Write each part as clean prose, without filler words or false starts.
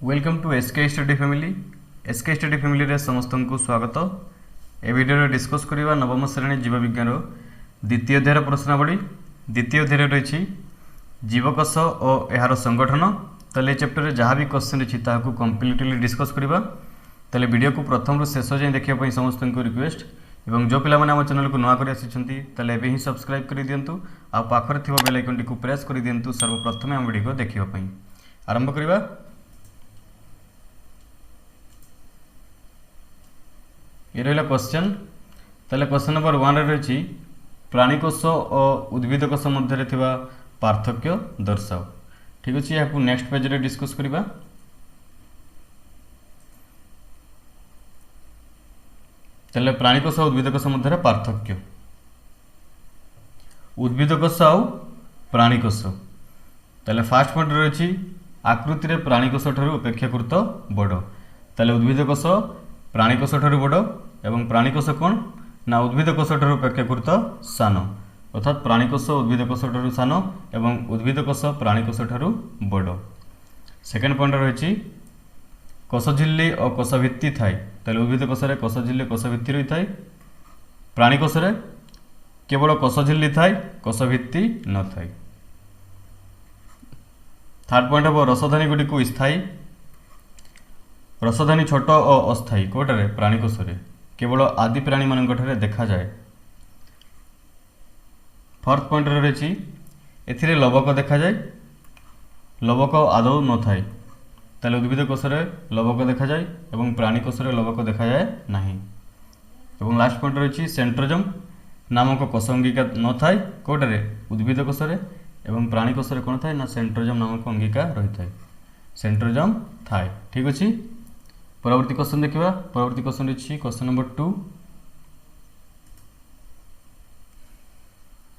Welcome to SK study family. SK study family रे समस्त को स्वागत। ए वीडियो डिस्कस करवा नवम श्रेणी जीव विज्ञान द्वितीय अध्याय प्रश्नावली। द्वितीय अध्याय रही जीवकोश और यार संगठन। तेल चैप्टर जहाँ भी क्वेश्चन अच्छी कम्प्लीटली डिस्कस करवा। तेल वीडियो को प्रथम रु शेष जाए देखा समस्त को रिक्वेस्ट और जो पिला आम चैनल को नुआ कर ही सब्सक्राइब कर दिंतु आ पाखर थी बेल आइकन टी प्रेस कर दिंतु सर्वप्रथम आम वीडियो देखा। आरंभ करवा। ये रहा क्वेश्चन। ताले क्वेश्चन नंबर 1 रही प्राणीकोश और उद्भिद कोश मध्य पार्थक्य दर्शाओ। ठीक अच्छे, यहाँ नेक्स्ट पेज रे डिस्कस करवा। ताले प्राणीकोश और उद्भिद कोश मध्य पार्थक्य। उद्भिद कोश आउ प्राणीकोश। ताले फास्ट पॉइंट रही आकृति रे प्राणीकोश ठारू अपेक्षाकृत बड़। ताले उद्भिद कोश प्राणीकोश ठारू बड़ एवं प्राणीकोश कौन ना उद्भिद कोश ठारू अपेक्षाकृत सान। अर्थात प्राणीकोश उद्भिद कोश ठारू सान एवं उद्भिद कोश प्राणीकोश ठारू बड़। सेकेंड पॉइंट रही कोश झिल्ली और कोश भित्ति थाए। ताले उद्भिद कोश रे कोश झिल्ली कोश भित्ति रही थाए। प्राणीकोश रे केवल कोश झिल्ली थाए, कोश भित्ति न थाए। थर्ड पॉइंट हम रसधानी गुड़ी को स्थायी। रसधानी छोट और अस्थायी कोटारे प्राणीकोश रे केवल आदि प्राणी मानक देखा जाए। फोर्थ पॉइंट रही एथिरे लवक देखा जाए, लवक आदौ न थाए। ताले उद्भिद कोश रे लवक देखा जाए एवं प्राणीकोश रे लवक देखा जाए नहीं। एवं लास्ट पॉइंट रही सेंट्रोजम नामक कोश अंगिका न थाए कोटारे उद्भिद कोश रे एवं प्राणीकोश रे कौन थाए ना सेंट्रोजम नामक अंगिका रही थाए। सेंट्रोजम थाए। ठीक अच्छे, परवर्ती क्वेश्चन देखा। परवर्ती क्वेश्चन रही क्वेश्चन नंबर 2।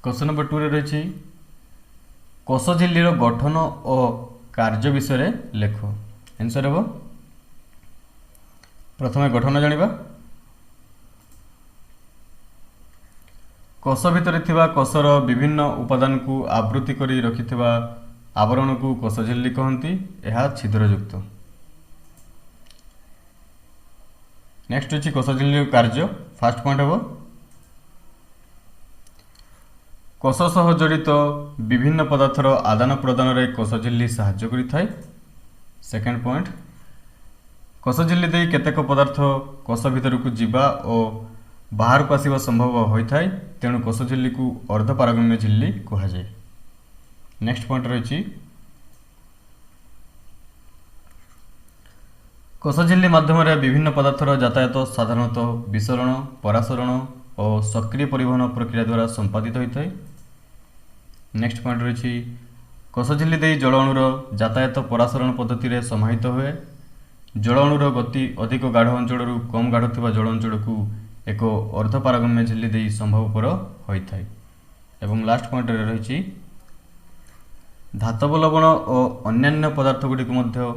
क्वेश्चन नंबर 2 रही कोश झिल्लीर गठन और कार्य विषय लेख। आंसर हम प्रथम गठन जानिबा। कोश भितर थिबा कोशर विभिन्न उपादान को आवृत्ति करी रखिथिबा आवरण को कोश झिल्ली कहती। यह छिद्रयुक्त। नेक्स्ट अच्छी कोश झिल्ली कार्य। फास्ट पॉइंट हम कोश सह जड़ित विभिन्न पदार्थर आदान प्रदान रे कोश झिल्ली साहाय्य करिथाय। सेकेंड पॉइंट कोश झिल्ली दे केतेक पदार्थ कोश भितर को जीवा और बाहर को आसिबा संभव होता है, तेणु कोश झिल्ली को अर्धपारगम्य झिल्ली कहा जाए। नेक्स्ट पॉइंट रही कोश झिल्ली माध्यम विभिन्न पदार्थर यातायात साधारणतः विसरण, परासरण और सक्रिय परिवहन प्रक्रिया द्वारा संपादित होता है। नेक्स्ट पॉइंट रही कोश झिल्ली दे जल अणुर यातायात परासरण पद्धति रे समाहित हुए। जल अणुर गति अधिक गाढ़ अंचल कम गाढ़ थिबा जल अंचल को एक अर्धपारगम्य झिल्ली दे संभवपर होता है। एवं लास्ट पॉइंट रही धातव लवण और अन्यान्य पदार्थ गुड़ी को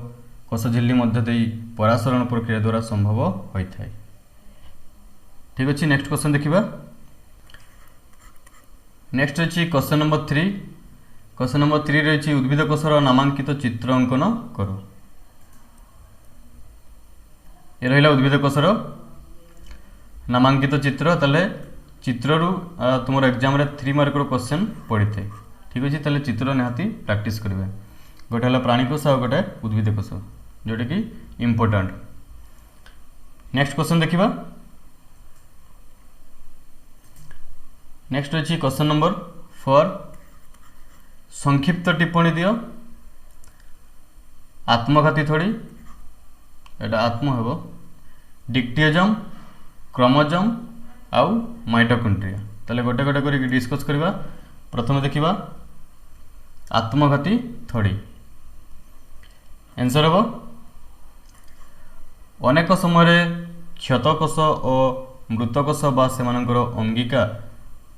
कोश झिल्ली मध्य दे परासरण प्रक्रिया द्वारा संभव होता है। ठीक अच्छे, नेक्स्ट क्वेश्चन देखा। नेक्स्ट रही क्वेश्चन नंबर 3। क्वेश्चन नंबर 3 रही उद्भिद कोशर नामांकित चित्र अंकन करो। ये रहा उद्भिद कोशर नामांकित चित्र। ताले चित्रु तुम एग्जाम रे 3 मार्क क्वेश्चन पड़ी थे। ठीक अच्छे, ताले चित्र निहाती प्रैक्टिस करेंगे। गोटे है प्राणीकोश और गोटे उद्भिद कोश जोटा कि इम्पोर्टाट। नेक्स्ट क्वेश्चन देखा। नेक्स्ट रही क्वेश्चन नंबर 4। संक्षिप्त टिप्पणी दियो। आत्मघाती थोड़ी एटा आत्म हेबो, डिक्टियोजम, क्रोमोजोम आउ माइटोकॉन्ड्रिया। ताले गोटे गोटे कर डिस्कस करवा। प्रथम देखा आत्मघाती थोड़ी। आंसर हम अनेक समय क्षतकोश और मृतकोश बा सेमानकर अंगिका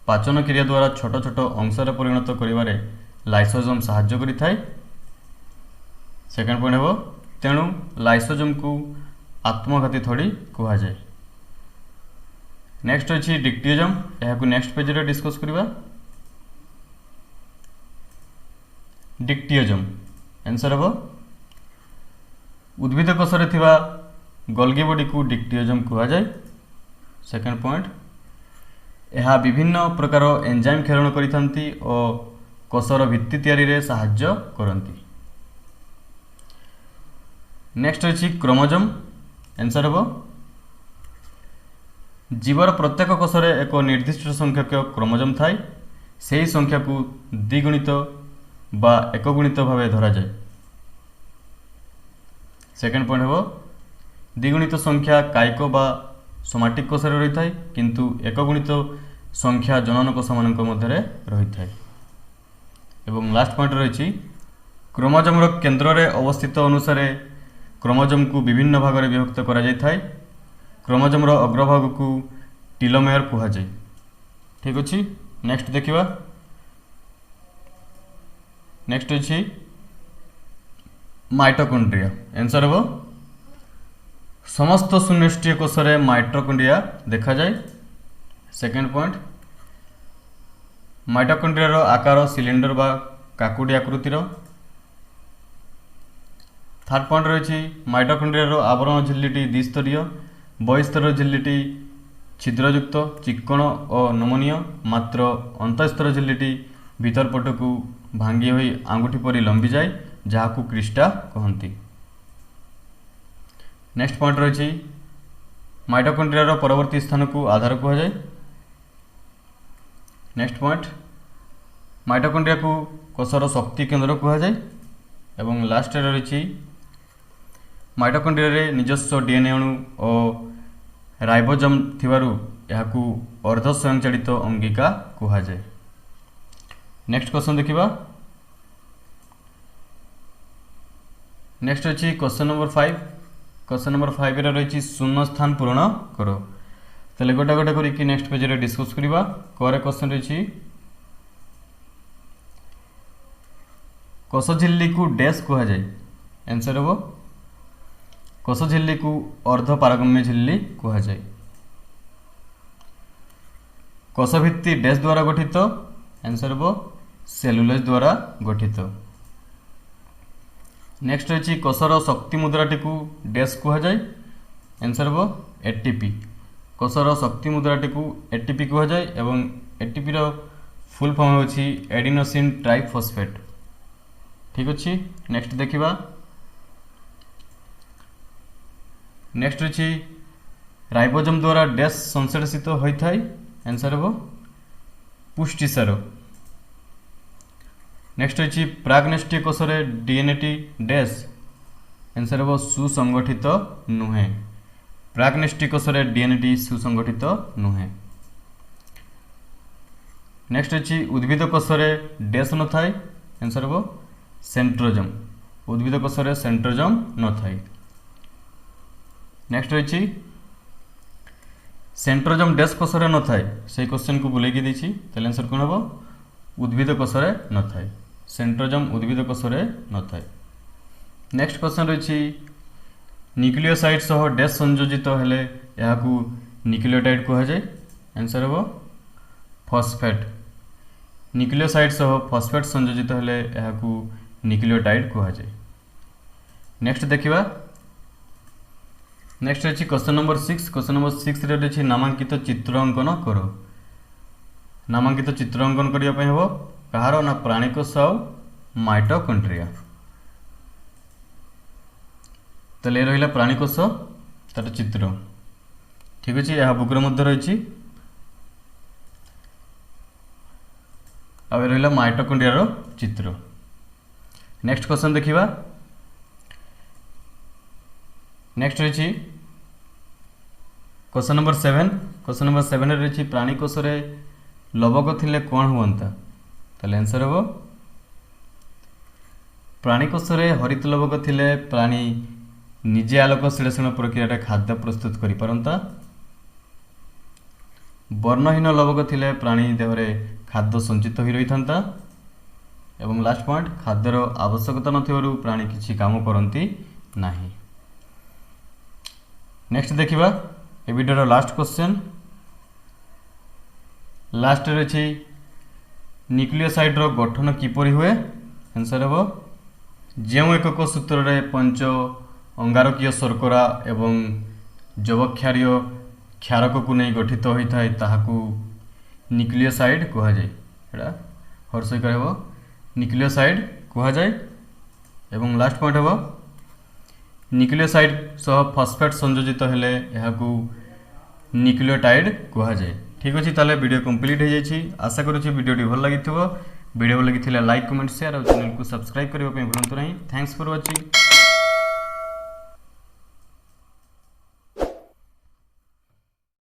पाचन क्रिया द्वारा छोट छोट अंशर परिणत करिवारे लाइसोजोम साहाय्य करिथाय। सेकेंड पॉइंट हम तेणु लाइसोजोम को आत्मघाती थोड़ी कहा जाए। नेक्स्ट अच्छी डिक्टियोजम। यह नेक्स्ट पेज रे डिस्कस करवा। डिक्टियोजम आंसर हम उद्भिद कोषरे थिबा गोल्गी बॉडी को डिक्टियोजम कहा जाए। सेकेंड पॉइंट, यह विभिन्न प्रकार एंजाइम खेरण करिथांती और कोषर भित्ति तैयारी रे साहाय्य करंती। नेक्स्ट अछि क्रोमोजोम। आंसर हो जीवर प्रत्येक कोषरे एक निर्दिष्ट संख्यक क्रोमोजोम थाए, सेही संख्या को द्विगुणित बा एकगुणित भाव धरा जाए। सेकेंड पॉइंट हो द्विगुणित संख्या कायिक बा सोमाटिक कोषरे रही थाए, किंतु एकगुणित संख्या जनन कोष मानक मध्य रही थाए। एवं लास्ट पॉइंट रही क्रोमोजोम केन्द्र रे अवस्थित अनुसार क्रोमोजोम को विभिन्न भाग में विभक्त करा जाय थाए। क्रोमोजोम अग्रभाग को टीलोमेयर कहा जाए। ठीक अच्छे। नेक्स्ट देखिबा, नेक्स्ट अछि माइटोकॉन्ड्रिया। आंसर हो समस्त सुनिष्ठीय कोषरे माइटोकॉन्ड्रिया देखा जाए। सेकेंड पॉइंट, माइटोकॉन्ड्रिया आकार सिलिंडर बा काकुडी आकृतिर। थर्ड पॉइंट रही माइटोकॉन्ड्रिया आवरण झिल्लीटी द्विस्तरीय, बहिस्तर झिल्लीटी छिद्रयुक्त चिक्कण और नमनीय, मात्र अंतस्तर झिल्लीटी भीतर पटक भांगी हुई आंगुठी परी लंबी जाए, जहां क्रिस्टा कहती। नेक्स्ट पॉइंट रही माइटोकॉन्ड्रिया परवर्ती स्थान को आधार कहा जाए। नेक्स्ट पॉइंट, माइटोकॉन्ड्रिया को कोषर शक्ति केन्द्र कहा जाए। एवं लास्ट रही माइटोकॉन्ड्रिया रे निजस्व डीएनए अणु और राइबोसोम थिबारु याकू अर्ध स्वयंचालित अंगिका कहा जाए। नेक्स्ट क्वेश्चन देखिबा। नेक्स्ट अछि क्वेश्चन नंबर 5। क्वेश्चन नंबर 5 रे रही शून्य स्थान पूर्ण करो। तले गोटा गोटा करी नेक्स्ट पेज रे डिस्कस करिबा। करे क्वेश्चन रही कोष झिल्ली को डैश कहा जाए। आंसर हो कोष झिल्ली को अर्ध पारगम्य झिल्ली कहा जाए। कोष भित्ति डैश द्वारा गठित। आंसर हो सेलुलोज द्वारा गठित। नेक्स्ट रही कोषर शक्ति मुद्राटी को डैश कहा जाए। आंसर हो एटीपी। कोषर शक्ति मुद्राटी को एटीपी कहा जाए एवं एटीपी रो फुल फॉर्म होची एडिनोसिन ट्राइफॉस्फेट। ठीक अच्छे। नेक्स्ट देखिबा। नेक्स्ट रही राइबोसोम द्वारा डैश संश्लेषित होता है। आंसर हो पुष्टिसार। नेक्स्ट रही प्राग्नेष्टीय कोषरे डीएनएटी डैश। आंसर हो सुसंगठित नुहे। प्राग्नेष्टीय कोषरे डीएनएटी सुसंगठित नुहे। नेक्स्ट रही उद्भिद कोषरे डैश न थाए। आंसर हो सेंट्रोजोम। उद्भिद कोषरे सेंट्रोजोम न थाए। नेक्स्ट रही सेंट्रोजोम डैश कोषरे न थाए, से क्वेश्चन को बुलेकी देछि। ताले आंसर कोन हो उद्भिद कोषरे न थाए। सेंट्रोजोम उद्भिद कोषरे न थाए। नेक्स्ट क्वेश्चन रही न्यूक्लियोसाइड सह डैश संयोजित हेले याकू न्यूक्लियोटाइड कहा जाए। आंसर हो फॉस्फेट। न्यूक्लियोसाइड सह फॉस्फेट संयोजित हेले याकू न्यूक्लियोटाइड कहा जाए। नेक्स्ट देखिबा। नेक्स्ट रही क्वेश्चन नंबर 6। क्वेश्चन नंबर 6 रे रही नामांकित चित्र अंकन करो। नामांकित चित्र अंकन करने हो कहार ना प्राणीकोष और माइटोकॉन्ड्रिया। तो ये रहा प्राणीकोष तार चित्र। ठीक अच्छे। यह बुक्रे मध्य रही आ रहा माइटोकॉन्ड्रिया चित्र। नेक्स्ट क्वेश्चन देखिबा। नेक्स्ट रही क्वेश्चन नंबर 7। क्वेश्चन नंबर 7 रही प्राणीकोष रे लवक थिले कौन हुआ। ताले आंसर हो प्राणीकोष रे हरित लवक थिले प्राणी निजे आलोक श्लेषण प्रक्रिया खाद्य प्रस्तुत करि परंता। वर्णहीन लवक थिले प्राणी देहरे खाद्य संचित हो रही था। एवं लास्ट पॉइंट खाद्यर आवश्यकता नथिबारु प्राणी किछि काम करती नाही। नेक्स्ट देखिबा ए वीडियो लास्ट क्वेश्चन। लास्ट रही न्यूक्लियोसाइड रो गठन किपरि हुए। आंसर हो जो एकक सूत्र रे पंच अंगारकीय शर्करा एवं जवक्षारीय क्षारक को नहीं गठित होता है ताहाकू न्यूक्लियोसाइड कह जाए। एटा हर्षई कहब न्यूक्लियोसाइड कह जाए। एवं लास्ट पॉइंट हम न्यूक्लियोसाइड सह फॉस्फेट संयोजित हेले यहाकू न्यूक्लियोटाइड कह जाए। ठीक अच्छे ताले वीडियो कंप्लीट हो जाए। आशा करुँच वीडियोटी भल लगी वीडियो भल लगी लाइक कमेंट शेयर और चैनल को सब्सक्राइब करने भूलु नहीं। Thanks for watching.